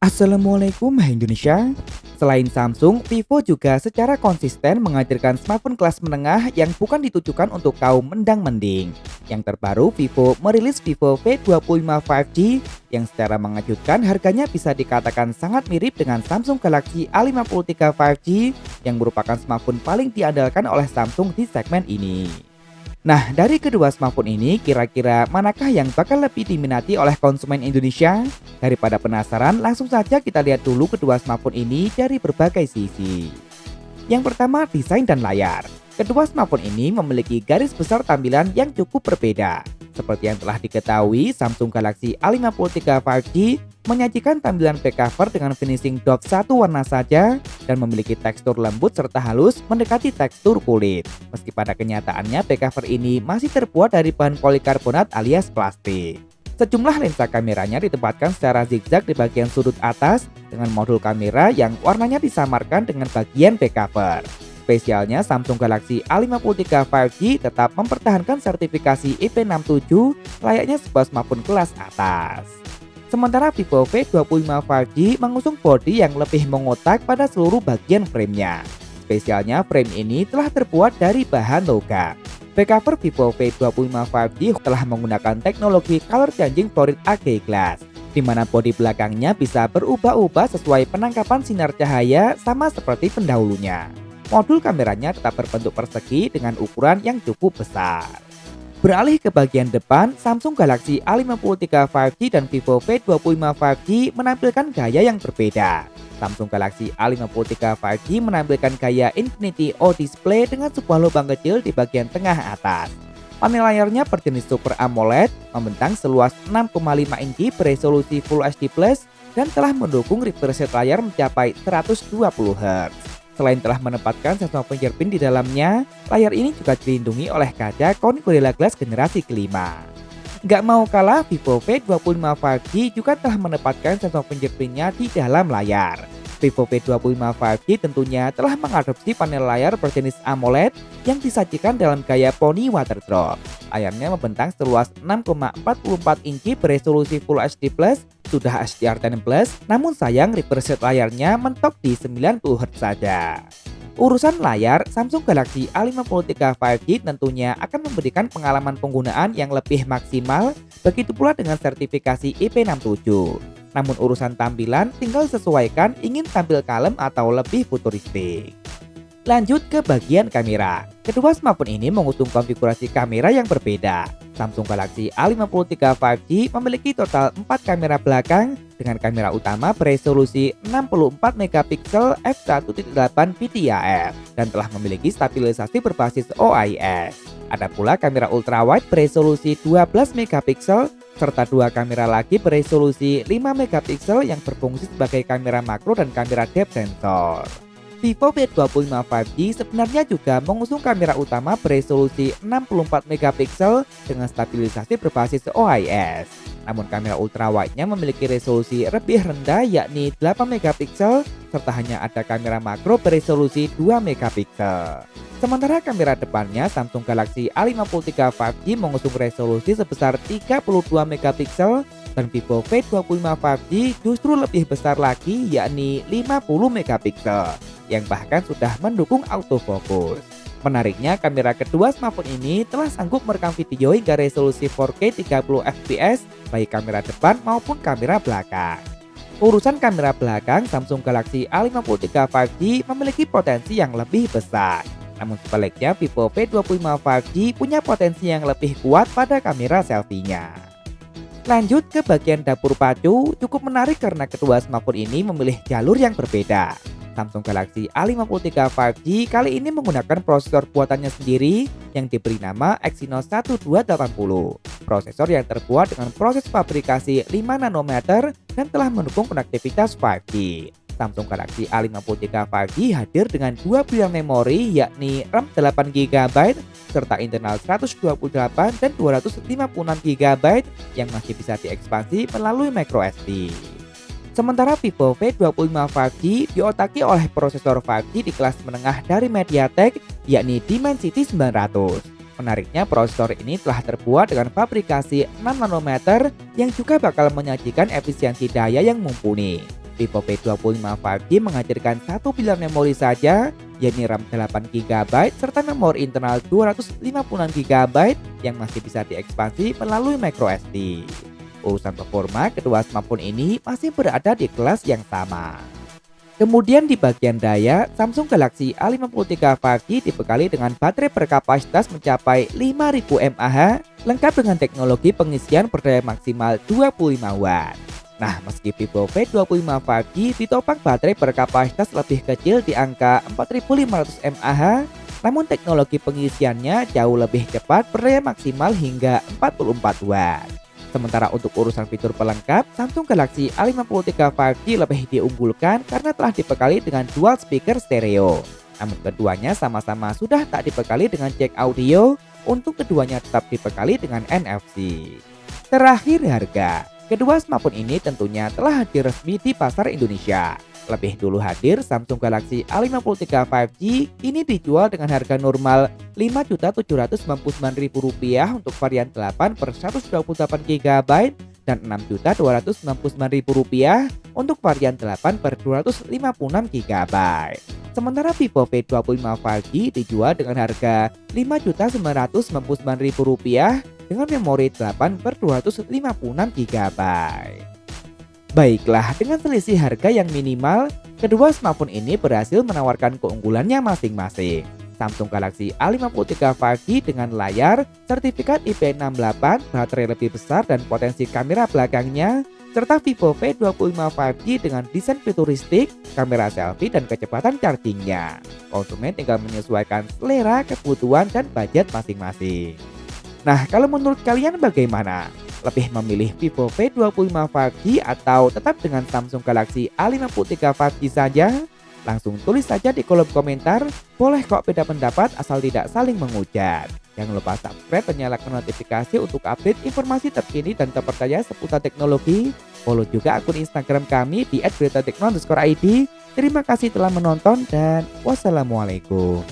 Assalamualaikum Hai Indonesia. Selain Samsung, Vivo juga secara konsisten menghadirkan smartphone kelas menengah yang bukan ditujukan untuk kaum mendang-mending. Yang terbaru, Vivo merilis Vivo V25 5G yang secara mengejutkan harganya bisa dikatakan sangat mirip dengan Samsung Galaxy A53 5G yang merupakan smartphone paling diandalkan oleh Samsung di segmen ini. Nah, dari kedua smartphone ini, kira-kira manakah yang bakal lebih diminati oleh konsumen Indonesia? Daripada penasaran, langsung saja kita lihat dulu kedua smartphone ini dari berbagai sisi. Yang pertama, desain dan layar. Kedua smartphone ini memiliki garis besar tampilan yang cukup berbeda. Seperti yang telah diketahui, Samsung Galaxy A53 5G menyajikan tampilan back cover dengan finishing doff satu warna saja dan memiliki tekstur lembut serta halus mendekati tekstur kulit. Meski pada kenyataannya back cover ini masih terbuat dari bahan polikarbonat alias plastik. Sejumlah lensa kameranya ditempatkan secara zigzag di bagian sudut atas dengan modul kamera yang warnanya disamarkan dengan bagian back cover. Spesialnya, Samsung Galaxy A53 5G tetap mempertahankan sertifikasi IP67 layaknya sebuah smartphone kelas atas. Sementara Vivo V25 5G mengusung bodi yang lebih mengotak pada seluruh bagian framenya. Spesialnya, frame ini telah terbuat dari bahan logam. Backcover Vivo V25 5G telah menggunakan teknologi Color Changing Fluorid AG Glass, di mana bodi belakangnya bisa berubah-ubah sesuai penangkapan sinar cahaya sama seperti pendahulunya. Modul kameranya tetap berbentuk persegi dengan ukuran yang cukup besar. Beralih ke bagian depan, Samsung Galaxy A53 5G dan Vivo V25 5G menampilkan gaya yang berbeda. Samsung Galaxy A53 5G menampilkan gaya Infinity O Display dengan sebuah lubang kecil di bagian tengah atas. Panel layarnya berjenis Super AMOLED, membentang seluas 6,5 inci beresolusi Full HD+, dan telah mendukung refresh rate layar mencapai 120 Hz. Selain telah menempatkan sensor fingerprint di dalamnya, layar ini juga dilindungi oleh kaca Corning Gorilla Glass generasi kelima. Nggak mau kalah, Vivo V25 5G juga telah menempatkan sensor fingerprintnya di dalam layar. Vivo V25 5G tentunya telah mengadopsi panel layar berjenis AMOLED yang disajikan dalam gaya poni waterdrop. Layarnya membentang seluas 6,44 inci beresolusi Full HD+, sudah HDR10+, namun sayang refresh rate layarnya mentok di 90 Hz saja. Urusan layar, Samsung Galaxy A53 5G tentunya akan memberikan pengalaman penggunaan yang lebih maksimal, begitu pula dengan sertifikasi IP67. Namun urusan tampilan tinggal sesuaikan ingin tampil kalem atau lebih futuristik. Lanjut ke bagian kamera. Kedua smartphone ini mengusung konfigurasi kamera yang berbeda. Samsung Galaxy A53 5G memiliki total 4 kamera belakang dengan kamera utama beresolusi 64 megapiksel f1.8 PTAF dan telah memiliki stabilisasi berbasis OIS. Ada pula kamera ultrawide beresolusi 12 megapiksel serta dua kamera lagi beresolusi 5 megapiksel yang berfungsi sebagai kamera makro dan kamera depth sensor. Vivo V25 5G sebenarnya juga mengusung kamera utama beresolusi 64 megapiksel dengan stabilisasi berbasis OIS. Namun kamera ultrawide-nya memiliki resolusi lebih rendah yakni 8 megapiksel serta hanya ada kamera makro beresolusi 2 megapiksel. Sementara kamera depannya, Samsung Galaxy A53 5G mengusung resolusi sebesar 32 megapiksel dan Vivo V25 5G justru lebih besar lagi yakni 50 megapiksel yang bahkan sudah mendukung autofocus. Menariknya, kamera kedua smartphone ini telah sanggup merekam video hingga resolusi 4K 30 fps baik kamera depan maupun kamera belakang. Urusan kamera belakang, Samsung Galaxy A53 5G memiliki potensi yang lebih besar. Namun sebaliknya, Vivo V25 5G punya potensi yang lebih kuat pada kamera selfie-nya. Lanjut ke bagian dapur pacu, cukup menarik karena kedua smartphone ini memilih jalur yang berbeda. Samsung Galaxy A53 5G kali ini menggunakan prosesor buatannya sendiri yang diberi nama Exynos 1280. Prosesor yang terbuat dengan proses fabrikasi 5 nanometer dan telah mendukung konektivitas 5G. Samsung Galaxy A53 5G hadir dengan dua pilihan memori yakni RAM 8GB serta internal 128 dan 256GB yang masih bisa diekspansi melalui microSD. Sementara Vivo V25 5G diotaki oleh prosesor 5G di kelas menengah dari MediaTek yakni Dimensity 900. Menariknya, prosesor ini telah terbuat dengan fabrikasi 6 nanometer yang juga bakal menyajikan efisiensi daya yang mumpuni. Vivo V25 5G menghadirkan satu pilihan memori saja, yakni RAM 8 GB serta memori internal 256 GB yang masih bisa diekspansi melalui microSD. Urusan performa, kedua smartphone ini masih berada di kelas yang sama. Kemudian di bagian daya, Samsung Galaxy A53 5G dibekali dengan baterai berkapasitas mencapai 5000 mAh, lengkap dengan teknologi pengisian berdaya maksimal 25 Watt. Nah, meski Vivo V25 5G ditopang baterai berkapasitas lebih kecil di angka 4500 mAh, namun teknologi pengisiannya jauh lebih cepat berdaya maksimal hingga 44 Watt. Sementara untuk urusan fitur pelengkap, Samsung Galaxy A53 5G lebih diunggulkan karena telah dibekali dengan dual speaker stereo. Namun keduanya sama-sama sudah tak dibekali dengan jack audio, untuk keduanya tetap dibekali dengan NFC. Terakhir harga, kedua smartphone ini tentunya telah hadir resmi di pasar Indonesia. Lebih dulu hadir, Samsung Galaxy A53 5G kini dijual dengan harga normal Rp5.799.000 untuk varian 8/128 GB dan Rp6.299.000 untuk varian 8/256 GB. Sementara Vivo V25 5G dijual dengan harga Rp5.999.000 dengan memori 8/256 GB. Baiklah, dengan selisih harga yang minimal, kedua smartphone ini berhasil menawarkan keunggulannya masing-masing. Samsung Galaxy A53 5G dengan layar, sertifikat IP68, baterai lebih besar dan potensi kamera belakangnya, serta Vivo V25 5G dengan desain futuristik, kamera selfie dan kecepatan chargingnya. Konsumen tinggal menyesuaikan selera, kebutuhan, dan budget masing-masing. Nah, kalau menurut kalian bagaimana? Lebih memilih Vivo V25 5G atau tetap dengan Samsung Galaxy A53 5G saja? Langsung tulis saja di kolom komentar, boleh kok beda pendapat asal tidak saling menghujat. Jangan lupa subscribe dan nyalakan notifikasi untuk update informasi terkini dan terpercaya seputar teknologi. Follow juga akun Instagram kami di @beritatekno_id. Terima kasih telah menonton dan wassalamualaikum.